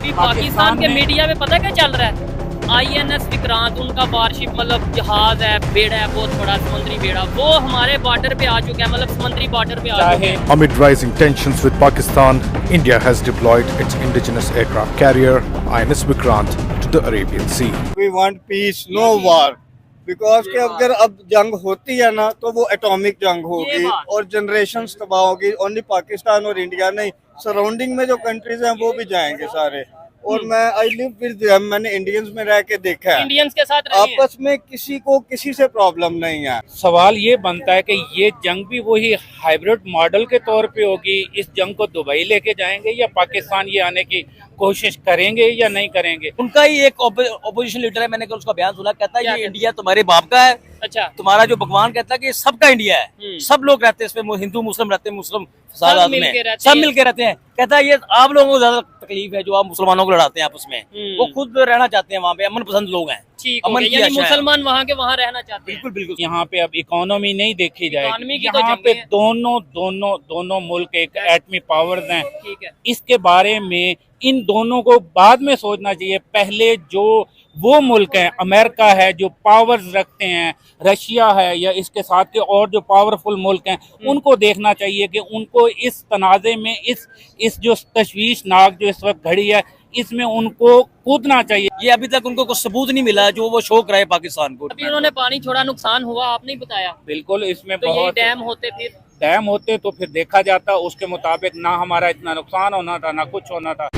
अभी पाकिस्तान के मीडिया में पता क्या चल रहा है, INS विक्रांत उनका वारशिप मतलब जहाज है, बेड़ा है, बहुत बड़ा समुद्री बेड़ा, वो हमारे बॉर्डर पे आ चुका है, मतलब समुद्री बॉर्डर पे आ चुका है। Amid rising tensions with Pakistan, India has deployed its indigenous aircraft carrier INS Vikrant to the Arabian Sea. We want peace, no war. Because कि अगर अब जंग होती है ना तो वो एटॉमिक जंग होगी और जनरेशंस तबाह होगी। ओनली पाकिस्तान और इंडिया नहीं, सराउंडिंग में जो कंट्रीज हैं वो भी जाएंगे सारे। और मैं आई लिव विद देम, मैंने इंडियंस में रह के देखा है, इंडियंस के साथ आपस में किसी को किसी से प्रॉब्लम नहीं है। सवाल ये बनता है कि ये जंग भी वही हाइब्रिड मॉडल के तौर पे होगी, इस जंग को दुबई लेके जाएंगे या पाकिस्तान ये आने की कोशिश करेंगे या नहीं करेंगे। उनका ही एक ऑपोजिशन लीडर है, मैंने कल उसका बयान सुना, कहता है ये इंडिया तुम्हारे बाप का है। अच्छा, तुम्हारा जो भगवान कहता है कि सबका इंडिया है, सब लोग रहते हैं इसमें, हिंदू मुस्लिम रहते हैं, मुस्लिम सब मिलके रहते हैं। कहता है ये आप लोगों को ज्यादा तकलीफ है जो आप मुसलमानों को लड़ाते हैं आपस में, वो खुद रहना चाहते हैं वहाँ पे, अमन पसंद लोग हैं। अमन यानी मुसलमान वहाँ के वहाँ रहना चाहते हैं। बिल्कुल बिल्कुल। यहाँ पे अब इकोनॉमी नहीं देखी जाएगी, तो यहाँ पे दोनों मुल्क एक एटमी पावर्स हैं। इसके बारे में इन दोनों को बाद में सोचना चाहिए। पहले जो वो मुल्क हैं, अमेरिका है जो पावर्स रखते हैं, रशिया है या इसके साथ के और जो पावरफुल मुल्क हैं, उनको देखना चाहिए कि उनको इस तनाज़े में इस जो तशवीशनाक जो इस वक्त घड़ी है इसमें उनको कूदना चाहिए। ये अभी तक उनको कुछ सबूत नहीं मिला जो वो शो कराए पाकिस्तान को। अभी उन्होंने पानी छोड़ा, नुकसान हुआ, आपने ही बताया। बिल्कुल, इसमें तो बहुत डैम होते तो फिर देखा जाता, उसके मुताबिक ना हमारा इतना नुकसान होना था ना कुछ होना था।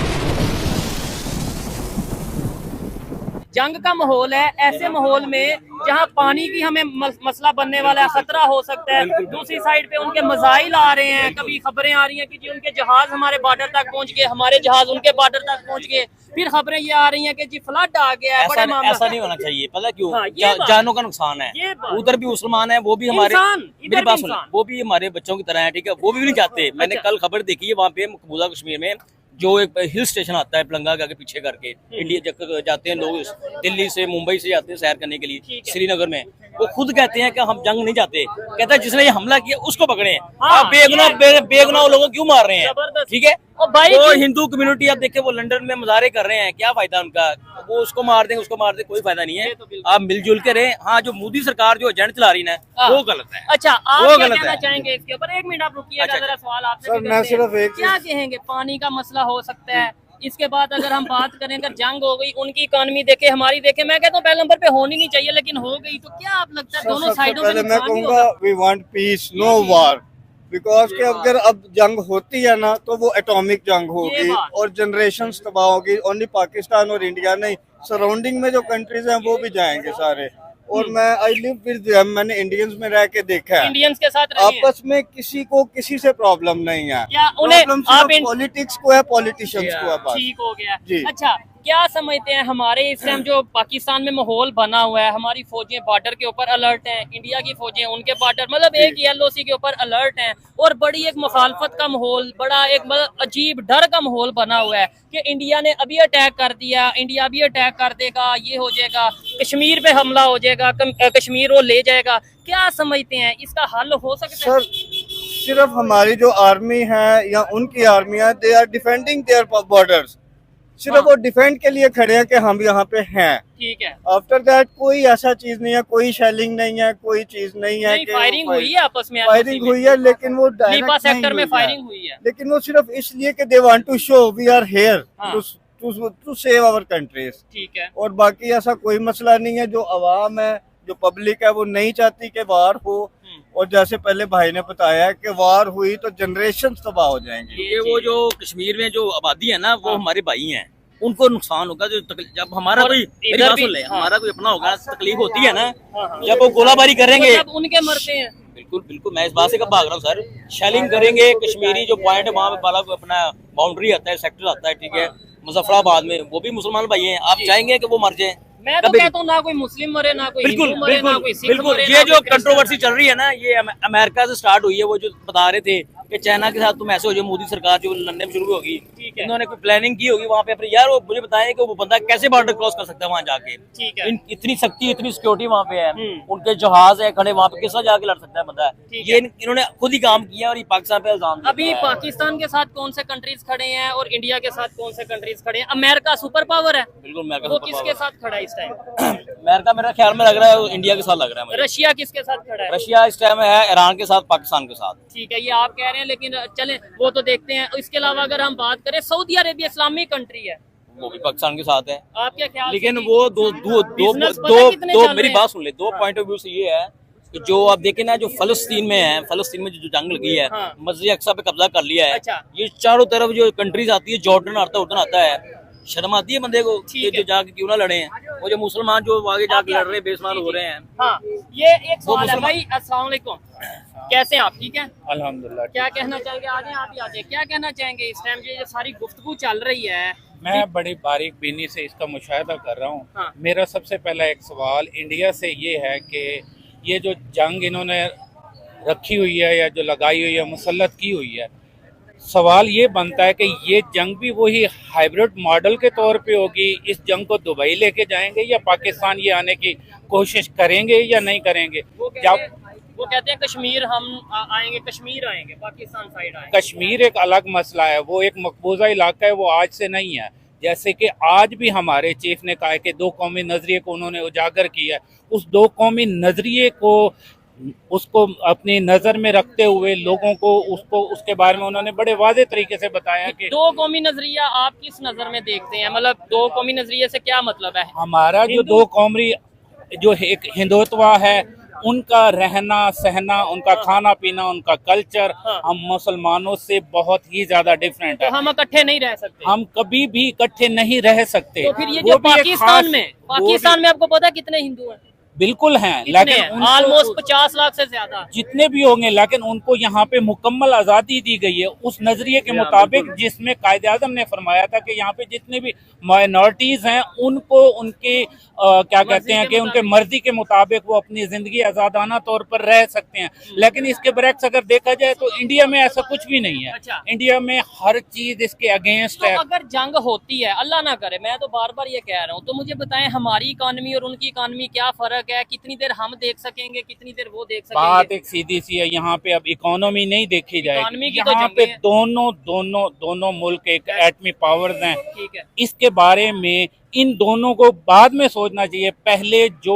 जंग का माहौल है, ऐसे माहौल में जहां पानी की हमें मसला बनने वाला है, खतरा हो सकता है। दूसरी साइड पे उनके मसाइल आ रहे हैं, कभी खबरें आ रही हैं कि जी उनके जहाज हमारे बॉर्डर तक पहुंच गए, हमारे जहाज उनके बॉर्डर तक पहुंच गए। फिर खबरें ये आ रही हैं कि जी फ्लड आ गया है। ऐसा नहीं होना चाहिए, पता क्यों? जानों का नुकसान है। उधर भी मुसलमान है, वो भी हमारे, मेरी बात सुनो, वो भी हमारे बच्चों की तरह है, ठीक है, वो भी नहीं चाहते। मैंने कल खबर देखी है वहाँ पे मकबूजा कश्मीर में जो एक हिल स्टेशन आता है पलंगा के आगे पीछे करके, इंडिया जाते हैं लोग, दिल्ली से मुंबई से जाते हैं सैर करने के लिए श्रीनगर में, वो खुद कहते हैं कि हम जंग नहीं जाते। कहता है जिसने ये हमला किया उसको पकड़े। आप बेगुनाह लोगों को क्यों मार रहे हैं? ठीक है, वो हिंदू कम्युनिटी आप देखे वो लंदन में मुजाहरे कर रहे हैं, क्या फायदा उनका? वो उसको मार दें कोई फायदा नहीं है। आप मिलजुल के रहे। हाँ, जो मोदी सरकार जो एजेंट चला रही है वो गलत है। अच्छा, आप क्या कहना चाहेंगे इसके ऊपर? एक मिनट आप रुकिएगा, जरा सवाल आपसे मैं सिर्फ एक क्या कहेंगे? पानी का मसला हो सकता है, इसके बाद अगर हम बात करें, अगर जंग हो गई, उनकी इकोनॉमी देखे, हमारी देखे, मैं कहता हूँ पहले नंबर पे होनी नहीं चाहिए, लेकिन हो गई तो क्या आप लगता है दोनों साइडों में मैं कहूँगा we want peace, no war. Because कि अगर अब जंग होती है ना तो वो एटॉमिक जंग होगी और जनरेशंस तबाह होगी। ओनली पाकिस्तान और इंडिया नहीं, सराउंडिंग में जो कंट्रीज हैं वो भी जाएंगे सारे। और मैं आई लिव विद देम, मैंने इंडियंस में रह के देखा है, इंडियंस के साथ आपस में किसी को किसी से प्रॉब्लम नहीं है। पॉलिटिक्स को है, पॉलिटिशियंस को है, बस। ठीक हो गया जी। अच्छा, क्या समझते हैं हमारे इस टाइम जो पाकिस्तान में माहौल बना हुआ है, हमारी फौजें बॉर्डर के ऊपर अलर्ट हैं, इंडिया की फौजें उनके बॉर्डर मतलब एक ही LOC के ऊपर अलर्ट हैं, और बड़ी एक मुखालफत का माहौल, बड़ा एक मतलब अजीब डर का माहौल बना हुआ है कि इंडिया ने अभी अटैक कर दिया, इंडिया भी अटैक कर देगा, ये हो जाएगा, कश्मीर पे हमला हो जाएगा, कश्मीर वो ले जाएगा। क्या समझते हैं इसका हल हो सकता है? सिर्फ हमारी जो आर्मी है या उनकी आर्मी है, they are defending their borders. सिर्फ वो डिफेंड के लिए खड़े हैं कि हम यहाँ पे हैं। ठीक है, आफ्टर दैट कोई ऐसा चीज नहीं है, कोई शेलिंग नहीं है, कोई चीज नहीं है। फायरिंग हुई है आपस में, फायरिंग हुई है, लेकिन वो लीपा सेक्टर में फायरिंग हुई है, लेकिन वो सिर्फ इसलिए कि they want to show we are here to save our countries. ठीक है, और बाकी ऐसा कोई मसला नहीं है। जो अवाम है, जो पब्लिक है, वो नहीं चाहती कि वार हो। और जैसे पहले भाई ने बताया कि वार हुई तो जनरेशन तबाह हो जाएंगे। ये वो जो कश्मीर में जो आबादी है ना, वो हमारे भाई हैं, उनको नुकसान होगा। जो जब हमारा कोई, मेरी बात सुन ले, हमारा कोई अपना होगा, तकलीफ होती है ना, जब वो गोलाबारी करेंगे, उनके मरते हैं। बिल्कुल बिल्कुल, मैं इस बात से कब भाग रहा हूँ सर। शेलिंग करेंगे, कश्मीरी जो पॉइंट है वहाँ पे वाला अपना बाउंड्री आता है, सेक्टर आता है, ठीक है, मुजफ्फराबाद में, वो भी मुसलमान भाई हैं। आप चाहेंगे कि वो मर जाए? मैं तो कहता हूँ ना कोई मुस्लिम मरे, ना कोई हिंदू मरे, ना कोई सिख बिल्कुल मरे, ये जो कंट्रोवर्सी चल रही है ना, ये अमेरिका से स्टार्ट हुई है। वो जो बता रहे थे कि चाइना के साथ तुम ऐसे हो जाओ, मोदी सरकार जो लड़ने में शुरू होगी, इन्होंने कोई प्लानिंग की होगी वहाँ पे अपने। यार वो मुझे बताएं कि वो बंदा कैसे बॉर्डर क्रॉस कर सकता है वहाँ जाके। ठीक है, इतनी शक्ति, इतनी सिक्योरिटी वहाँ पे है, उनके जहाज है खड़े वहाँ पे, किस तरह जाके लड़ सकता है बंदा। ये इन्होंने खुद ही काम किया और ये पाकिस्तान पे इल्जाम। अभी पाकिस्तान के साथ कौन से कंट्रीज खड़े हैं और इंडिया के साथ कौन से कंट्रीज खड़े हैं? अमेरिका सुपर पावर है, बिल्कुल अमेरिका। वो किसके साथ खड़ा है इस टाइम? अमेरिका मेरा ख्याल में लग रहा है इंडिया के साथ लग रहा है मुझे। रशिया किसके साथ खड़ा है? रशिया इस टाइम है ईरान के साथ, पाकिस्तान के साथ। ठीक है, ये आप कह रहे हैं, लेकिन चले वो तो देखते हैं। इसके अलावा अगर हम बात करें, सऊदी अरेबिया इस्लामिक कंट्री है, वो भी पाकिस्तान के साथ है। आप क्या ख्याल? लेकिन वो दो मेरी बात सुन ले। दो पॉइंट ऑफ व्यू से ये है कि जो आप देखें ना, जो फलस्तीन में है, फलस्तीन में जो जंग लगी है, मस्जिद अक्सा पे कब्जा कर लिया है। अच्छा। ये चारों तरफ जो कंट्रीज आती है, जॉर्डन आता है, उर्दन आता है, शर्म आती है बंदे को कि जो जाके क्यों ना लड़े हैं। वो जो मुसलमान जो आगे जाके लड़ रहे हैं, बेसमान हो रहे हैं। हाँ, ये एक सवाल है भाई। अस्सलाम वालेकुम, कैसे हैं आप? ठीक है अल्हम्दुलिल्लाह। क्या कहना चाहेंगे? आ जाए, आप ही आ जाए। क्या कहना चाहेंगे इस टाइम जो ये सारी गुफ्तगू चल रही है? मैं बड़ी बारीक बीनी से इसका मुशाहिदा कर रहा हूँ। हाँ। मेरा सबसे पहला एक सवाल इंडिया से ये है कि ये जो जंग इन्होंने रखी हुई है या जो लगाई हुई है, मुसल्लत की हुई है, सवाल ये बनता है कि ये जंग भी वही हाइब्रिड मॉडल के तौर पे होगी? इस जंग को दुबई लेके जाएंगे या पाकिस्तान ये आने की कोशिश करेंगे या नहीं करेंगे? वो कहते हैं कश्मीर हम आएंगे, कश्मीर आएंगे, पाकिस्तान साइड आएंगे। कश्मीर एक अलग मसला है, वो एक मकबूजा इलाका है, वो आज से नहीं है। जैसे कि आज भी हमारे चीफ ने कहा है कि दो कौमी नजरिए को उन्होंने उजागर किया है। उस दो कौमी नजरिए को उसको अपनी नजर में रखते हुए लोगों को उसके बारे में उन्होंने बड़े वाज़े तरीके से बताया कि दो कौमी नजरिया आप किस नजर में देखते हैं? मतलब दो कौमी नजरिए से क्या मतलब है? हमारा जो दो कौमी जो एक हिंदुत्व है, उनका रहना सहना, उनका खाना पीना, उनका कल्चर हम मुसलमानों से बहुत ही ज्यादा डिफरेंट है। तो हम इकट्ठे नहीं रह सकते, हम कभी भी इकट्ठे नहीं रह सकते। तो फिर ये जो पाकिस्तान में आपको पता है कितने हिंदू हैं? बिल्कुल हैं, लेकिन ऑलमोस्ट 50 लाख से ज्यादा जितने भी होंगे, लेकिन उनको यहाँ पे मुकम्मल आज़ादी दी गई है उस नजरिए के मुताबिक जिसमें कायदे आज़म ने फरमाया था कि यहाँ पे जितने भी माइनॉरिटीज हैं उनको उनके क्या कहते हैं कि उनके मर्जी के मुताबिक वो अपनी जिंदगी आज़ादाना तौर पर रह सकते हैं। लेकिन इसके बरक्स अगर देखा जाए तो इंडिया में ऐसा कुछ भी नहीं है। अच्छा। इंडिया में हर चीज इसके अगेंस्ट है। अगर जंग होती है, अल्लाह ना करे, मैं तो बार बार ये कह रहा हूँ, तो मुझे बताएं हमारी इकानमी और उनकी इकानमी क्या फर्क है? कितनी देर हम देख सकेंगे, कितनी देर वो देख सकेंगे? बात एक सीधी सी है, यहाँ पे अब इकोनॉमी नहीं देखी जाएगी। यहाँ पे दोनों मुल्क एक एटमी पावर्स हैं। ठीक है, इसके बारे में इन दोनों को बाद में सोचना चाहिए। पहले जो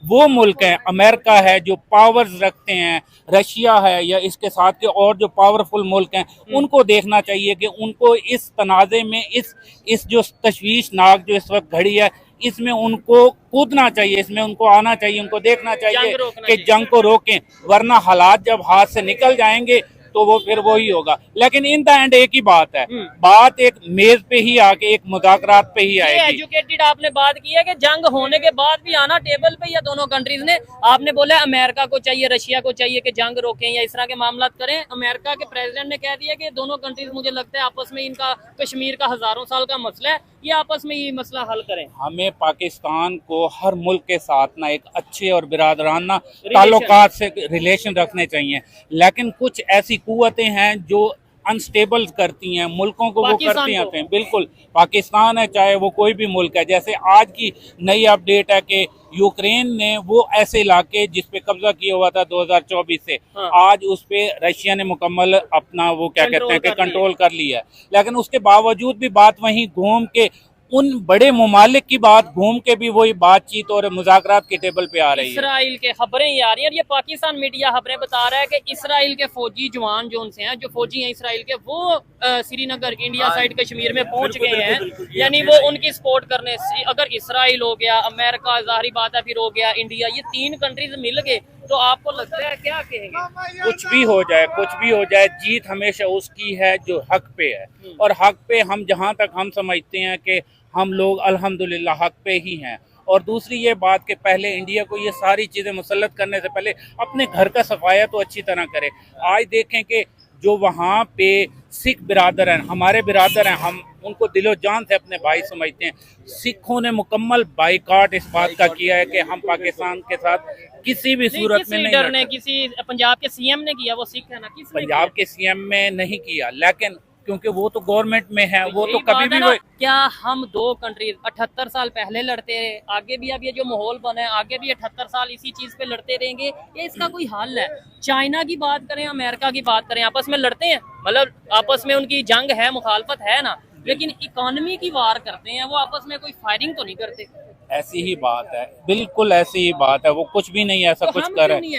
वो मुल्क हैं, अमेरिका है जो पावर्स रखते हैं, रशिया है या इसके साथ के और जो पावरफुल मुल्क हैं, उनको देखना चाहिए कि उनको इस तनाज़े में इस जो तशवीशनाक जो इस वक्त घड़ी है, इसमें उनको कूदना चाहिए, इसमें उनको आना चाहिए, उनको देखना चाहिए कि जंग को रोकें, वरना हालात जब हाथ से निकल जाएंगे तो वो फिर वही होगा। लेकिन इन द एंड एक ही बात है, बात एक मेज पे ही आके एक मुज़ाकरात पे ही आएगी। एजुकेटेड आपने बात की है कि जंग होने के बाद भी आना टेबल पे, या दोनों कंट्रीज ने, आपने बोला अमेरिका को चाहिए, रशिया को चाहिए कि जंग रोकें या इस तरह के मामला करें। अमेरिका के प्रेसिडेंट ने कह दिया कि दोनों कंट्रीज, मुझे लगता है आपस में इनका कश्मीर का हजारों साल का मसला है, ये आपस में ये मसला हल करें। हमें पाकिस्तान को हर मुल्क के साथ ना एक अच्छे और बिरादराना ताल्लुकात से रिलेशन रखने चाहिए, लेकिन कुछ ऐसी कुव्वतें हैं जो अनस्टेबल करती हैं मुल्कों को, वो करती हैं। बिल्कुल, पाकिस्तान है चाहे वो कोई भी मुल्क है। जैसे आज की नई अपडेट है कि यूक्रेन ने वो ऐसे इलाके जिस पे कब्जा किया हुआ था 2024 से, आज उस पे रशिया ने मुकम्मल अपना वो क्या कहते हैं कि कंट्रोल कर लिया है। लेकिन उसके बावजूद भी बात वहीं घूम के उन बड़े मुमालिक की बात घूम के भी वही बातचीत और मुज़ाकरात के टेबल पे आ रही है। इसराइल के खबरें ये आ रही हैं, और ये पाकिस्तान मीडिया खबरें बता रहा है कि इसराइल के फौजी जवान जो उनसे हैं, जो फौजी हैं इसराइल के, वो श्रीनगर इंडिया साइड कश्मीर में पहुंच गए हैं, यानी वो उनकी सपोर्ट करने। अगर इसराइल हो गया, अमेरिका जाहिर बात है, फिर हो गया इंडिया, ये 3 कंट्रीज मिल गए, तो आपको लगता है क्या कहेंगे? कुछ भी हो जाए, जीत हमेशा उसकी है जो हक पे है, और हक पे हम जहाँ तक हम समझते हैं कि हम लोग अल्हम्दुलिल्लाह हक पे ही हैं। और दूसरी ये बात कि पहले इंडिया को ये सारी चीज़ें मुसल्लत करने से पहले अपने घर का सफाया तो अच्छी तरह करे। आज देखें कि जो वहाँ पे सिख बिरादर हैं, हमारे बिरादर हैं, हम उनको दिलो जान से अपने भाई समझते हैं। सिखों ने मुकम्मल बाइकाट इस बात का किया है कि हम पाकिस्तान के साथ किसी भी सूरत में नहीं लड़ते। किसी पंजाब के सीएम ने किया, वो सिख है ना, पंजाब के सीएम में नहीं किया, लेकिन क्योंकि वो तो गवर्नमेंट में है, वो तो कभी भी क्या हम दो कंट्रीज 78 साल पहले लड़ते रहे, आगे भी अब ये जो माहौल बना है आगे भी 78 साल इसी चीज पे लड़ते रहेंगे, ये इसका कोई हल है? चाइना की बात करें, अमेरिका की बात करें, आपस में लड़ते हैं, मतलब आपस में उनकी जंग है, मुखालफत है ना, लेकिन इकोनॉमी की वार करते हैं, वो आपस में कोई फायरिंग तो नहीं करते। ऐसी ही बात है, बिल्कुल ऐसी ही बात है, वो कुछ भी नहीं ऐसा कुछ कर रहे।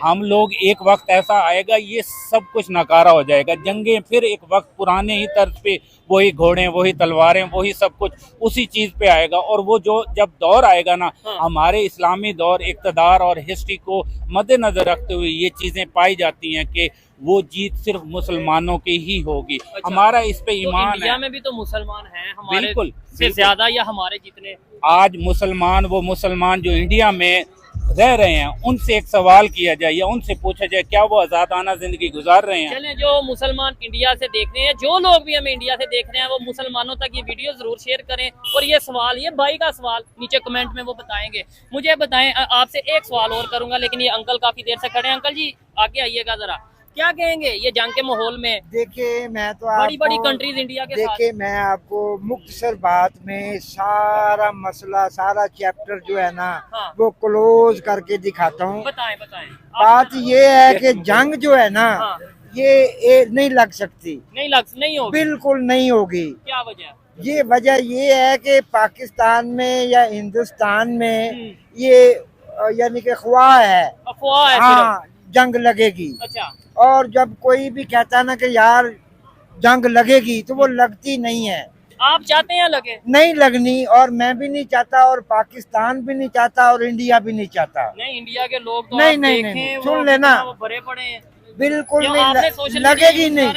हम लोग एक वक्त ऐसा आएगा ये सब कुछ नकारा हो जाएगा, जंगें फिर एक वक्त पुराने ही तर्ज पे, वही घोड़े, वही तलवारें, वही सब कुछ उसी चीज पे आएगा। और वो जो जब दौर आएगा ना, हमारे इस्लामी दौर इक़्तिदार और हिस्ट्री को मद्देनजर रखते हुए ये चीजें पाई जाती हैं कि वो जीत सिर्फ मुसलमानों की ही होगी। हमारा इस पे ईमान इंडिया है। में भी तो मुसलमान हैं हमारे बिल्कुल से ज्यादा, या हमारे जितने आज मुसलमान, वो मुसलमान जो इंडिया में रह रहे हैं, उनसे एक सवाल किया जाए या उनसे पूछा जाए क्या वो आजादाना जिंदगी गुजार रहे हैं? चलें, जो मुसलमान इंडिया से देख रहे हैं, जो लोग भी हमें इंडिया से देख रहे हैं, वो मुसलमानों तक ये वीडियो जरूर शेयर करें। और ये सवाल, ये भाई का सवाल नीचे कमेंट में वो बताएंगे। मुझे बताएं, आपसे एक सवाल और करूंगा, लेकिन ये अंकल काफी देर से खड़े हैं। अंकल जी आगे आइएगा जरा, क्या कहेंगे ये जंग के माहौल में? देखिए मैं तो बड़ी बड़ी कंट्रीज इंडिया के साथ, देखिए मैं आपको मुख्तसर बात में सारा मसला, सारा चैप्टर जो है ना, वो क्लोज करके दिखाता हूँ। बताएं बताएं। बात ये है कि जंग जो है ना, ये नहीं लग सकती, नहीं होगी, बिल्कुल नहीं होगी। क्या वजह? ये वजह ये है कि पाकिस्तान में या हिंदुस्तान में ये यानी कि अफवाह है, हाँ जंग लगेगी। अच्छा। और जब कोई भी कहता है ना कि यार जंग लगेगी, तो वो लगती नहीं है। आप चाहते हैं लगे? नहीं लगनी, और मैं भी नहीं चाहता, और पाकिस्तान भी नहीं चाहता, और इंडिया भी नहीं चाहता। नहीं, इंडिया के लोग तो नहीं, सुन लेना, भरे पड़े हैं, बिल्कुल नहीं लगेगी, नहीं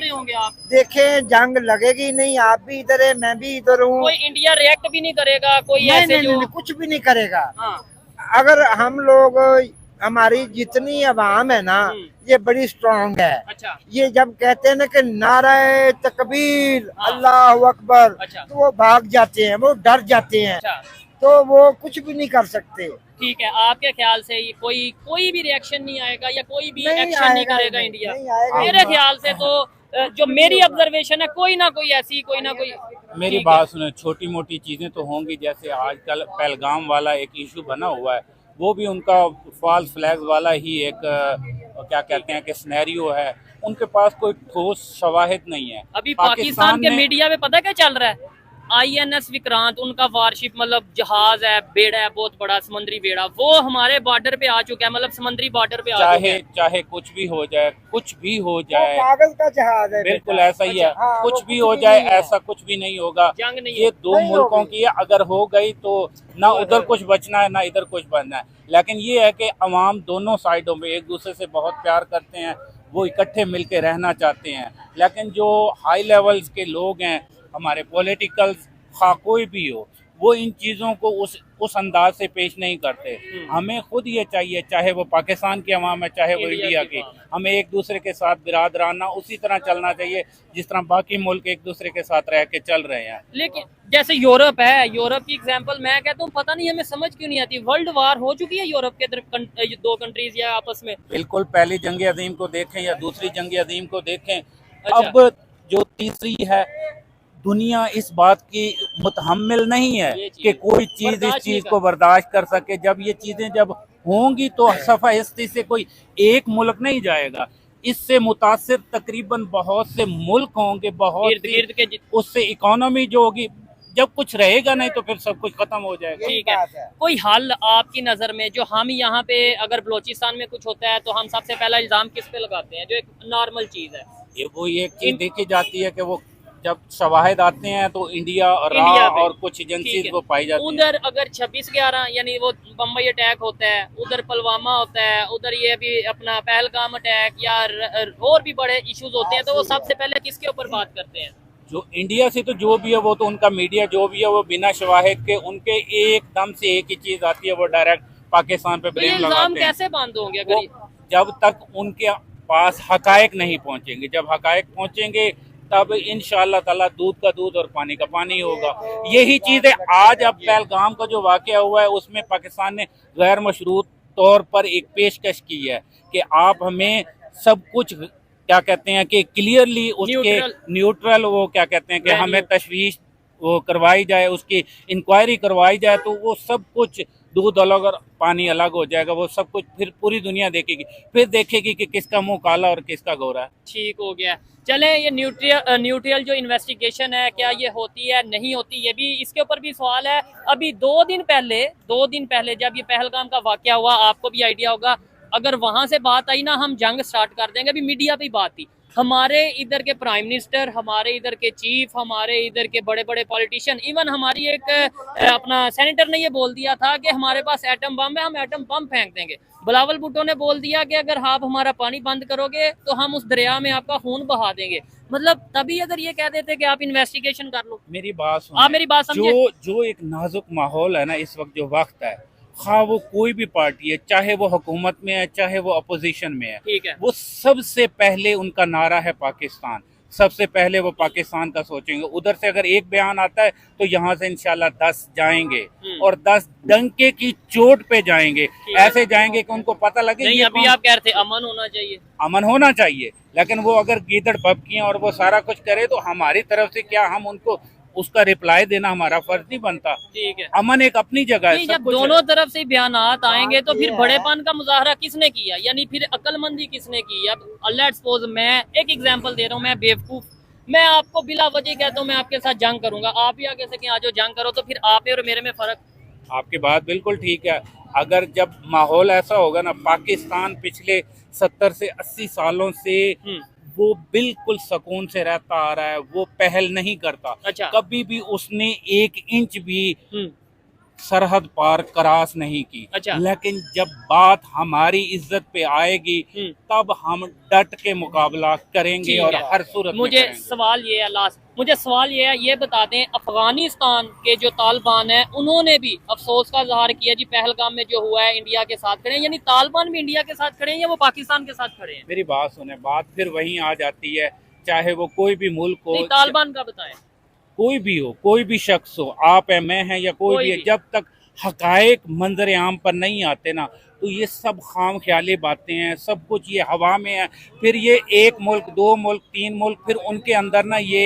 देखें जंग लगेगी नहीं। आप भी इधर है, मैं भी इधर हूँ। कोई इंडिया रिएक्ट भी नहीं करेगा, कोई ऐसे जो कुछ भी नहीं करेगा। अगर हम लोग, हमारी जितनी अवाम है ना, ये बड़ी स्ट्रांग है। अच्छा। ये जब कहते हैं ना कि नारे तकबीर, अल्लाह अकबर, तो वो भाग जाते हैं, वो डर जाते हैं। अच्छा। तो वो कुछ भी नहीं कर सकते। ठीक है, आपके ख्याल से ये कोई भी रिएक्शन नहीं आएगा या कोई भी एक्शन नहीं करेगा इंडिया? मेरे ख्याल से तो जो मेरी ऑब्जर्वेशन है, कोई ना कोई ऐसी, कोई ना कोई। मेरी बात सुने, छोटी मोटी चीजें तो होंगी, जैसे आजकल पहलगाम वाला एक इशू बना हुआ है, वो भी उनका फॉल्स फ्लैग्स वाला ही एक क्या कहते हैं कि सिनेरियो है। उनके पास कोई ठोस शवाहिद नहीं है। अभी पाकिस्तान के मीडिया में पता क्या चल रहा है? INS विक्रांत, उनका वारशिप मतलब जहाज है, बेड़ा है, बहुत बड़ा समुद्री बेड़ा, वो हमारे बॉर्डर पे आ चुका है, मतलब समुद्री बॉर्डर पे आ चुका है। चाहे कुछ भी हो जाए, कुछ भी हो जाए, कागज का जहाज है, बिल्कुल ऐसा ही है। कुछ भी हो जाए, ऐसा कुछ भी नहीं होगा। जंग नहीं, ये दो मुल्कों की अगर हो गई तो ना उधर कुछ बचना है, ना इधर कुछ बनना है। लेकिन ये है कि अवाम दोनों साइडों में एक दूसरे से बहुत प्यार करते हैं, वो इकट्ठे मिलके रहना चाहते हैं। लेकिन जो हाई लेवल्स के लोग हैं, हमारे पॉलिटिकल्स, खा कोई भी हो, वो इन चीज़ों को उस अंदाज से पेश नहीं करते। हमें खुद ये चाहिए, चाहे वो पाकिस्तान की अवाम है, चाहे वो इंडिया की, हमें एक दूसरे के साथ बिरादराना उसी तरह चलना चाहिए जिस तरह बाकी मुल्क एक दूसरे के साथ रह के चल रहे हैं। लेकिन जैसे यूरोप है, यूरोप की एग्जांपल मैं कहता हूँ, पता नहीं हमें समझ क्यों नहीं आती। वर्ल्ड वार हो चुकी है यूरोप के दो कंट्रीज या आपस में। बिल्कुल, पहली जंग अजीम को देखें या दूसरी जंग अजीम को देखें। अब जो तीसरी है, दुनिया इस बात की मुतहम्मिल नहीं है कि कोई चीज इस चीज को बर्दाश्त कर सके। जब ये चीजें जब होंगी तो सफाहिस्ती से कोई एक मुल्क नहीं जाएगा, इससे मुतासिर तकरीबन बहुत से मुल्क होंगे, बहुत उससे इकोनॉमी जो होगी, जब कुछ रहेगा नहीं तो फिर सब कुछ खत्म हो जाएगा। ठीक है, कोई हल आपकी नजर में? जो हम यहाँ पे अगर बलोचिस्तान में कुछ होता है तो हम सबसे पहला इल्जाम किस पे लगाते हैं, जो एक नॉर्मल चीज है? वो एक चीज देखी जाती है कि वो जब शवाहिद आते हैं तो इंडिया और कुछ एजेंसीज वो पाई जाती हैं। उधर अगर 26/11 यानी वो बम्बई अटैक होता है, उधर पुलवामा होता है, उधर ये भी अपना पहलगाम अटैक या और भी बड़े इश्यूज होते हैं, तो वो सबसे पहले किसके ऊपर बात करते हैं? जो इंडिया से तो जो भी है वो तो उनका मीडिया जो भी है वो बिना शवाहिद के उनके एकदम से एक ही चीज आती है, वो डायरेक्ट पाकिस्तान पे ब्लेम लगाते हैं। कैसे बंद होंगे अगर जब तक उनके पास हकायक नहीं पहुंचेंगे? जब हकायक पहुंचेंगे तब इंशाअल्लाह ताला दूध का दूध और पानी का पानी होगा। यही चीज़ है। आज अब पहलगाम का जो वाक़या हुआ है उसमें पाकिस्तान ने गैर मशरूत तौर पर एक पेशकश की है कि आप हमें सब कुछ क्या कहते हैं कि क्लियरली उसके न्यूट्रल वो क्या कहते हैं कि हमें तशवीश वो करवाई जाए, उसकी इंक्वायरी करवाई जाए, तो वो सब कुछ दूध अलग और पानी अलग हो जाएगा। वो सब कुछ फिर पूरी दुनिया देखेगी, फिर देखेगी कि किसका मुंह काला और किसका गोरा है। ठीक हो गया। चलें, ये न्यूट्रियल जो इन्वेस्टिगेशन है क्या ये होती है नहीं होती, ये भी इसके ऊपर भी सवाल है। अभी 2 दिन पहले जब ये पहलगाम का वाकया हुआ, आपको भी आइडिया होगा, अगर वहां से बात आई ना हम जंग स्टार्ट कर देंगे। अभी मीडिया पे बात थी, हमारे इधर के प्राइम मिनिस्टर, हमारे इधर के चीफ, हमारे इधर के बड़े बड़े पॉलिटिशियन, इवन हमारी एक अपना सेनेटर ने ये बोल दिया था कि हमारे पास एटम बम है, हम एटम बम फेंक देंगे। बिलावल भुट्टो ने बोल दिया कि अगर आप हमारा पानी बंद करोगे तो हम उस दरिया में आपका खून बहा देंगे। मतलब तभी अगर ये कह देते कि आप इन्वेस्टिगेशन कर लो। मेरी बात सुनो, आप मेरी बात समझे। जो एक नाजुक माहौल है ना इस वक्त, जो वक्त है, हाँ वो कोई भी पार्टी है, चाहे वो हुकूमत में है चाहे वो अपोजिशन में है, ठीक है, वो सबसे पहले उनका नारा है पाकिस्तान। सबसे पहले वो पाकिस्तान का सोचेंगे। उधर से अगर एक बयान आता है तो यहाँ से इंशाल्लाह 10 जाएंगे और 10 डंके की चोट पे जाएंगे। ऐसे जाएंगे कि उनको पता लगे। नहीं, अभी आप कह रहे थे अमन होना चाहिए, अमन होना चाहिए, लेकिन वो अगर गीदड़ भभकियां और वो सारा कुछ करे तो हमारी तरफ से क्या हम उनको उसका रिप्लाई देना हमारा फर्ज नहीं बनता। ठीक है, अमन एक अपनी जगह है। जब दोनों तरफ से बयानात आएंगे तो फिर बड़ेपन का मुजाहरा किसने किया, यानी फिर अक्लमंदी किसने की। अब लेट्स सपोज मैं एक एग्जांपल दे रहा हूँ, मैं बेवकूफ, मैं आपको बिला वजह कहता हूँ मैं आपके साथ जंग करूंगा, आप ही आगे से कि आज जंग करो, तो फिर आप और मेरे में फर्क। आपकी बात बिल्कुल ठीक है। अगर जब माहौल ऐसा होगा ना, पाकिस्तान पिछले 70 से 80 सालों से वो बिल्कुल सुकून से रहता आ रहा है, वो पहल नहीं करता। अच्छा। कभी भी उसने 1 इंच भी सरहद पार क्रॉस नहीं की। अच्छा। लेकिन जब बात हमारी इज्जत पे आएगी तब हम डट के मुकाबला करेंगे और हर सूरत में मुझे सवाल ये है, मुझे सवाल ये है, ये बता दें अफगानिस्तान के जो तालिबान है उन्होंने भी अफसोस का इजहार किया जी पहलगाम में जो हुआ है इंडिया के साथ खड़े हैं, यानी तालिबान भी इंडिया के साथ खड़े हैं या वो पाकिस्तान के साथ खड़े हैं। मेरी बात सुने, बात फिर वहीं आ जाती है, चाहे वो कोई भी मुल्क हो। तालिबान का बताएं, कोई भी हो, कोई भी शख्स हो, आप है, मैं है या कोई भी है, जब तक हकायक मंजर आम पर नहीं आते ना तो ये सब खाम ख्याली बातें हैं, सब कुछ ये हवा में है। फिर ये 1 मुल्क 2 मुल्क 3 मुल्क, फिर उनके अंदर ना ये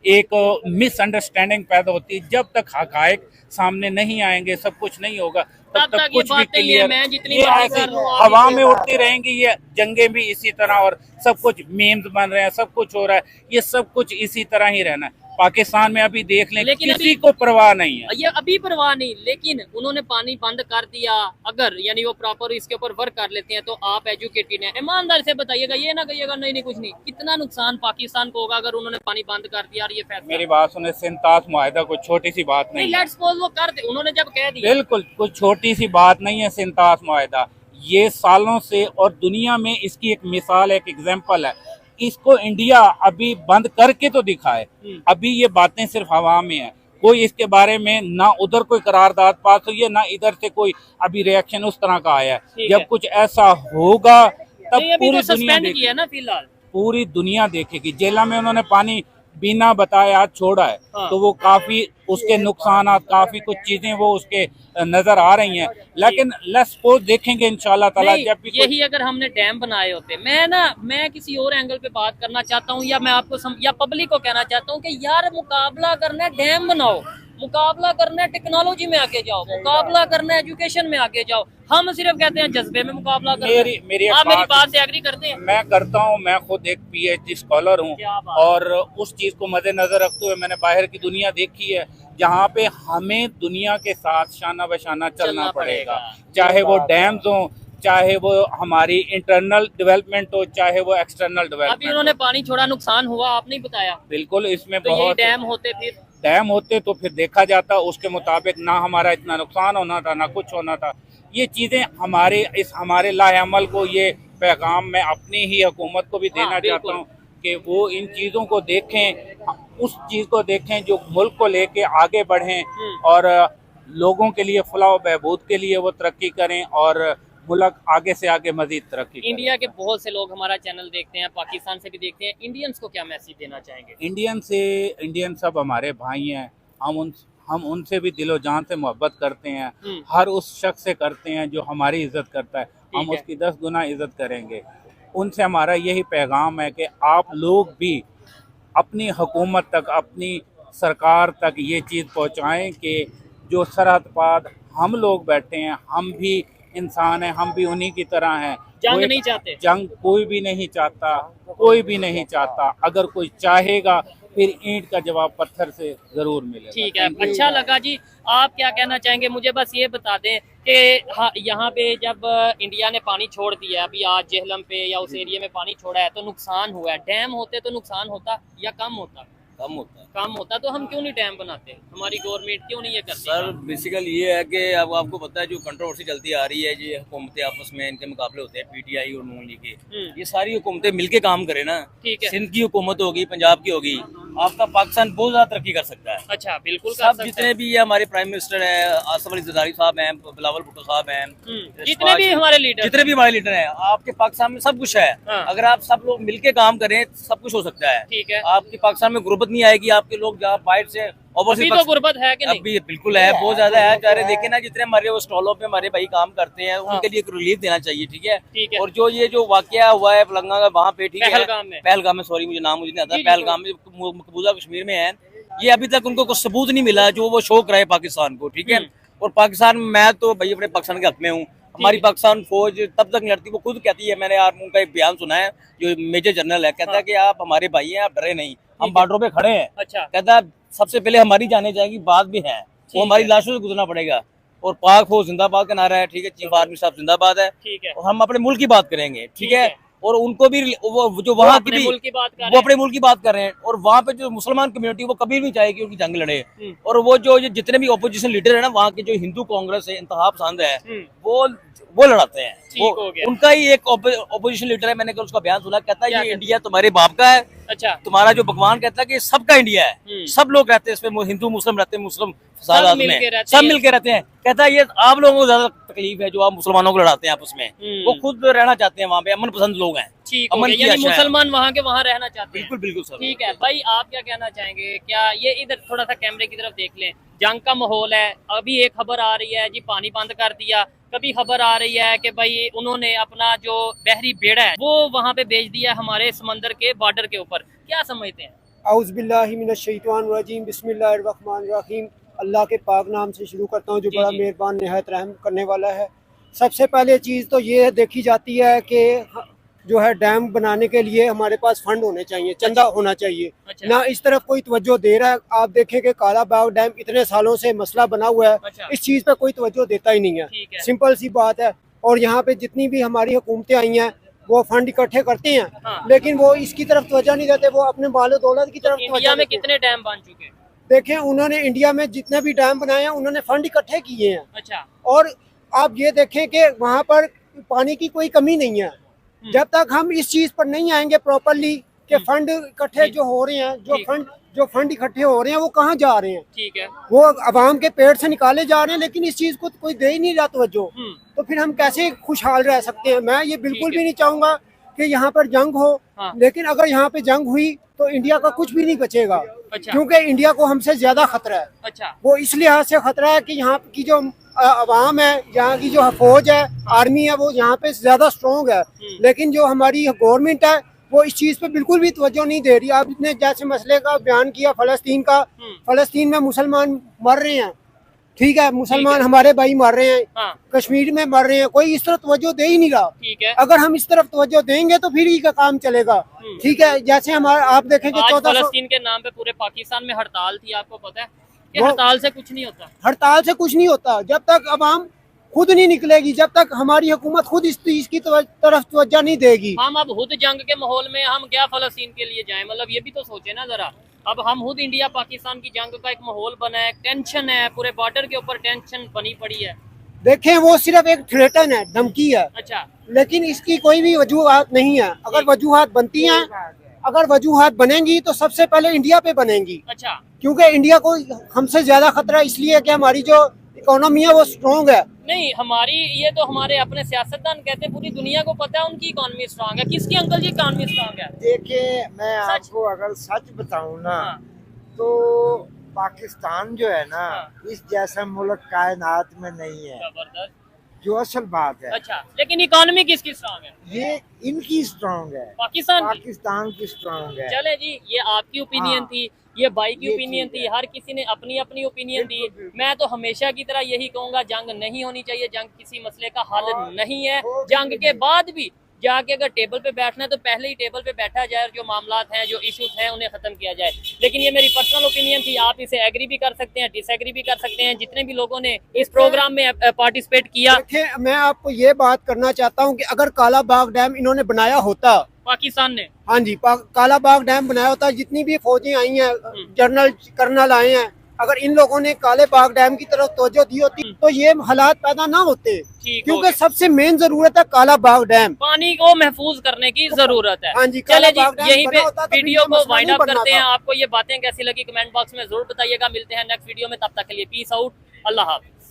एक मिसअंडरस्टैंडिंग पैदा होती है। जब तक हकायक सामने नहीं आएंगे, सब कुछ नहीं होगा, तब तक कुछ भी क्लियर। ये ऐसे हवा में उड़ती रहेंगी, ये जंगे भी इसी तरह, और सब कुछ मीम्स बन रहे हैं, सब कुछ हो रहा है, ये सब कुछ इसी तरह ही रहना है। पाकिस्तान में अभी देख लें, किसी को परवाह नहीं है, ये अभी परवाह नहीं, लेकिन उन्होंने पानी बंद कर दिया। अगर यानी वो प्रॉपर इसके ऊपर वर्क कर लेते हैं तो आप एजुकेटेड हैं, ईमानदारी से बताइएगा, ये ना कहिएगा नहीं नहीं कुछ नहीं, कितना नुकसान पाकिस्तान को होगा अगर उन्होंने पानी बंद कर दिया। और ये फैसला, मेरी बात सुने, सिंतास मुआहिदा कोई छोटी सी बात नहीं, लेट्स सपोज वो कर दे, उन्होंने जब कह दिया, बिल्कुल कुछ छोटी सी बात नहीं है सिंतास मुआहिदा। ये सालों से, और दुनिया में इसकी एक मिसाल, एक एग्जाम्पल है। इसको इंडिया अभी बंद करके तो दिखाए, अभी ये बातें सिर्फ हवा में है, कोई इसके बारे में ना उधर कोई करारदाद पास हुई है ना इधर से कोई अभी रिएक्शन उस तरह का आया है। जब कुछ ऐसा होगा तब पूरी दुनिया किया ना, फिलहाल पूरी दुनिया देखेगी। जेला में उन्होंने पानी बिना बताए आज छोड़ा है, तो वो काफी उसके नुकसान, काफी कुछ चीजें वो उसके नजर आ रही हैं। लेकिन लेट्स सपोज देखेंगे इंशाल्लाह ताला जब भी यही अगर हमने डैम बनाए होते, मैं किसी और एंगल पे बात करना चाहता हूँ, या मैं आपको या पब्लिक को कहना चाहता हूँ कि यार मुकाबला करना है, डैम बनाओ, मुकाबला करना है टेक्नोलॉजी में आगे जाओ, मुकाबला करना है एजुकेशन में आगे जाओ। हम सिर्फ कहते हैं जज्बे में मुकाबला करना। मेरी बात से एग्री करते हैं? मैं करता हूँ, मैं खुद एक PhD स्कॉलर हूँ, और उस चीज को मद्देनजर रखते हुए मैंने बाहर की दुनिया देखी है जहाँ पे हमें दुनिया के साथ शाना बशाना चलना पड़ेगा, चाहे वो डैम्स हो, चाहे वो हमारी इंटरनल डेवलपमेंट हो, चाहे वो एक्सटर्नल डेवलपमेंट। अभी उन्होंने पानी छोड़ा, नुकसान हुआ, आपने बताया। बिल्कुल, इसमें तो बहुत डैम होते तो फिर देखा जाता, उसके मुताबिक ना हमारा इतना नुकसान होना था ना कुछ होना था। ये चीजें हमारे लाहेअमल को, ये पैगाम मैं अपनी ही हुकूमत को भी देना चाहता हूँ कि वो इन चीजों को देखें, उस चीज को देखें जो मुल्क को लेके आगे बढ़ें और लोगों के लिए फलाह बहबूद के लिए वो तरक्की करें, और मुल्क आगे से आगे मजीद तरक्की करे। इंडिया के बहुत से लोग हमारा चैनल देखते हैं, पाकिस्तान से भी देखते हैं, इंडियंस को क्या मैसेज देना चाहेंगे? इंडियन सब हमारे भाई हैं, हम उनसे भी दिलो जान से मोहब्बत करते हैं, हर उस शख्स से करते हैं जो हमारी इज्जत करता है, हम उसकी 10 गुना इज्जत करेंगे। उनसे हमारा यही पैगाम है कि आप लोग भी अपनी हुकूमत तक, अपनी सरकार तक ये चीज़ पहुँचाएँ कि जो सरहद पार हम लोग बैठे हैं, हम भी इंसान हैं, हम भी उन्हीं की तरह हैं। जंग नहीं चाहते, जंग कोई भी नहीं चाहता, कोई भी नहीं चाहता। अगर कोई चाहेगा फिर ईंट का जवाब पत्थर से जरूर मिलेगा। ठीक है, अच्छा लगा जी। आप क्या कहना चाहेंगे? मुझे बस ये बता दें कि यहाँ पे जब इंडिया ने पानी छोड़ दिया है, अभी आज जेहलम पे या उस एरिया में पानी छोड़ा है, तो नुकसान हुआ है। डैम होते तो नुकसान होता या कम होता? कम होता। तो हम क्यों नहीं डैम बनाते? हमारी गवर्नमेंट क्यों नहीं ये करती? सर बेसिकली ये है कि अब आपको पता है जो कंट्रोवर्सी चलती आ रही है, ये हुकूमतें आपस में इनके मुकाबले होते हैं, पीटीआई और नून लीग के, ये सारी हुकूमतें मिलके काम करें ना। ठीक है, सिंध की हुकूमत होगी, पंजाब की होगी, आपका पाकिस्तान बहुत ज्यादा तरक्की कर सकता है। अच्छा, बिल्कुल कर सब सकता जितने भी हमारे प्राइम मिनिस्टर हैं, आसिफ अली जरदारी साहब हैं, बिलावल भुट्टो साहब हैं, जितने भी हमारे लीडर हैं, आपके पाकिस्तान में सब कुछ है। अगर आप सब लोग मिलके काम करें सब कुछ हो सकता है। ठीक है, आपके पाकिस्तान में गुर्बत नहीं आएगी, आपके लोग जहाँ बाहर से अभी तो गुर्बत है कि नहीं? अभी बिल्कुल है, बहुत ज्यादा है। चाहे देखे ना जितने हमारे वो स्टॉलों पे हमारे भाई काम करते हैं, उनके लिए एक रिलीफ देना चाहिए। ठीक है, और जो ये जो वाकया हुआ है पलंगा का वहाँ पे, ठीक है, पहलगाम में, सॉरी मुझे नाम नहीं आता, पहलगाम में मकबूजा कश्मीर में है, ये अभी तक उनको कुछ सबूत नहीं मिला जो वो शो कराए पाकिस्तान को। ठीक है, और पाकिस्तान, मैं तो भाई अपने पाकिस्तान के हक में हूँ। हमारी पाकिस्तान फौज तब तक नहीं लड़ती, वो खुद कहती है, मैंने यार उनका एक बयान सुना है, जो मेजर जनरल है, कहता है कि आप हमारे भाई हैं, आप डरे नहीं, हम बॉर्डरों पे खड़े हैं। अच्छा, कहता है सबसे पहले हमारी जाने जाएगी, बाद भी है, वो हमारी लाशों से गुजरना पड़ेगा। और पाक फौज जिंदाबाद का नारा है। ठीक है, चीफ आर्मी साहब जिंदाबाद है। ठीक है, और हम अपने मुल्क की बात करेंगे। ठीक है, और उनको भी वो जो वहाँ की भी वो अपने मुल्क की बात कर रहे हैं, और वहाँ पे जो मुसलमान कम्युनिटी वो कभी नहीं चाहेगी उनकी जंग लड़े। और वो जो जितने भी ओपोजिशन लीडर है ना, वहाँ के जो हिंदू कांग्रेस है, इंतहा पसंद है, वो लड़ाते हैं। वो उनका ही एक ओपोजिशन लीडर है, मैंने कल उसका बयान सुना, कहता है ये इंडिया तुम्हारे बाप का है। अच्छा, तुम्हारा जो भगवान कहता है कि सबका इंडिया है, सब लोग रहते हैं इसमें, हिंदू मुस्लिम रहते हैं, मुस्लिम सब मिलके रहते हैं। कहता है ये आप लोगों को ज्यादा तकलीफ है जो आप मुसलमानों को लड़ाते हैं आपस में, वो खुद रहना चाहते हैं वहाँ पे, अमन पसंद लोग हैं। यानी मुसलमान वहाँ के वहाँ रहना चाहते हैं। बिल्कुल बिल्कुल सर। ठीक है भाई, आप क्या कहना चाहेंगे? क्या ये इधर थोड़ा सा कैमरे की तरफ देख लें, जंग का माहौल है, अभी एक खबर आ रही है जी पानी बंद कर दिया, कभी खबर आ रही है कि भाई उन्होंने अपना जो बहरी बेड़ा है वो वहाँ पे भेज दिया हमारे समंदर के बॉर्डर के ऊपर, क्या समझते हैं? औज़ुबिल्लाहि मिनश्शैतानिर्रजीम, बिस्मिल्लाहिर्रहमानिर्रहीम। अल्लाह के पाक नाम से शुरू करता हूँ जो बड़ा मेहरबान निहायत रहम करने वाला है। सबसे पहले चीज़ तो ये देखी जाती है कि जो है डैम बनाने के लिए हमारे पास फंड होने चाहिए, चंदा होना चाहिए। ना इस तरफ कोई तवज्जो दे रहा है। आप देखें कि काला बाग डैम इतने सालों से मसला बना हुआ है, इस चीज़ पे कोई तवज्जो देता ही नहीं है। सिंपल सी बात है। और यहाँ पे जितनी भी हमारी हुकूमतें आई हैं वो फंड इकट्ठे करते हैं, लेकिन वो इसकी तरफ तवज्जो नहीं देते, वो अपने मालो दौलत की तरफ। इंडिया में कितने डैम बन चुके हैं? देखें, उन्होंने इंडिया में जितने भी डैम बनाए हैं उन्होंने फंड इकट्ठे किए हैं। अच्छा, और आप ये देखें कि वहाँ पर पानी की कोई कमी नहीं है। जब तक हम इस चीज पर नहीं आएंगे प्रॉपरली कि फंड इकट्ठे जो हो रहे हैं, जो फंड इकट्ठे हो रहे हैं वो कहाँ जा रहे हैं? ठीक है, वो अवाम के पेट से निकाले जा रहे हैं, लेकिन इस चीज को कोई दे ही नहीं रहा तवज्जो। तो फिर हम कैसे खुशहाल रह सकते हैं? मैं ये बिल्कुल भी नहीं चाहूंगा कि यहाँ पर जंग हो, लेकिन अगर यहाँ पे जंग हुई तो इंडिया का कुछ भी नहीं बचेगा। अच्छा, क्योंकि इंडिया को हमसे ज्यादा खतरा है। अच्छा, वो इस लिहाज से खतरा है कि यहाँ की जो अवाम है, यहाँ की जो फौज है, आर्मी है, वो यहाँ पे ज्यादा स्ट्रॉन्ग है, लेकिन जो हमारी गवर्नमेंट है वो इस चीज पे बिल्कुल भी तवज्जो नहीं दे रही। आपने जैसे मसले का बयान किया फलस्तीन का, फलस्तीन में मुसलमान मर रहे हैं, ठीक है, मुसलमान हमारे भाई मर रहे हैं, कश्मीर में मर रहे हैं, कोई इस तरफ तवज्जो दे ही नहीं रहा। ठीक है, अगर हम इस तरफ तवज्जो देंगे तो फिर ही का काम चलेगा। ठीक है, जैसे हमारा आप देखेंगे 1400 फलस्तीन के नाम पे पूरे पाकिस्तान में हड़ताल थी, आपको पता है? हड़ताल से कुछ नहीं होता। हड़ताल से कुछ नहीं होता जब तक अवाम खुद नहीं निकलेगी, जब तक हमारी हुकूमत खुद इसकी तरफ तवज्जो नहीं देगी। हम अब खुद जंग के माहौल में हम क्या फलस्तीन के लिए जाएं? मतलब ये भी तो सोचे ना जरा। अब हम खुद इंडिया पाकिस्तान की जंग का एक माहौल बना है, टेंशन है, पूरे बॉर्डर के ऊपर टेंशन बनी पड़ी है। देखें, वो सिर्फ एक थ्रेटन है, धमकी है। अच्छा, लेकिन इसकी कोई भी वजूहात नहीं है। अगर वजूहात बनती हैं, अगर वजूहात बनेंगी तो सबसे पहले इंडिया पे बनेंगी। अच्छा, क्योंकि इंडिया को हमसे ज्यादा खतरा इसलिए है कि हमारी जो इकोनॉमी है वो स्ट्रॉन्ग है। नहीं, हमारी ये तो हमारे अपने सियासतदान कहते हैं, पूरी दुनिया को पता है उनकी इकोनॉमी स्ट्रांग है। किसकी अंकल जी इकोनॉमी स्ट्रांग है? देखिए मैं आपको अगर सच बताऊं ना, तो पाकिस्तान जो है ना, इस जैसा मुल्क कायनात में नहीं है, जो असल बात है। अच्छा, लेकिन इकोनॉमी किसकी स्ट्रांग है? ये इनकी स्ट्रांग है, पाकिस्तान की स्ट्रांग है। चले जी, ये आपकी ओपिनियन थी, ये भाई की ओपिनियन थी, हर किसी ने अपनी अपनी ओपिनियन दी। मैं तो हमेशा की तरह यही कहूंगा, जंग नहीं होनी चाहिए, जंग किसी मसले का हल नहीं है। जंग के बाद भी जाके अगर टेबल पे बैठना है तो पहले ही टेबल पे बैठा जाए और जो मामलात हैं, जो इश्यूज हैं, उन्हें खत्म किया जाए। लेकिन ये मेरी पर्सनल ओपिनियन थी, आप इसे एग्री भी कर सकते हैं, डिसएग्री भी कर सकते हैं। जितने भी लोगों ने इस प्रोग्राम में पार्टिसिपेट किया, मैं आपको ये बात करना चाहता हूँ कि अगर काला बाग डैम इन्होंने बनाया होता, पाकिस्तान ने, हाँ जी, काला बाग डैम बनाया होता, जितनी भी फौजें आई हैं, जनरल कर्नल आए हैं, अगर इन लोगों ने काले बाग डैम की तरफ तवज्जो दी होती तो ये हालात पैदा ना होते, क्योंकि सबसे मेन जरूरत है काला बाग डैम, पानी को महफूज करने की जरूरत है। हाँ जी, चले जी, यहीं पे वीडियो को वाइंड अप करते हैं। आपको ये बातें कैसी लगी कमेंट बॉक्स में जरूर बताइएगा। मिलते हैं नेक्स्ट वीडियो में, तब तक के लिए पीस आउट, अल्लाह हाफ़िज़।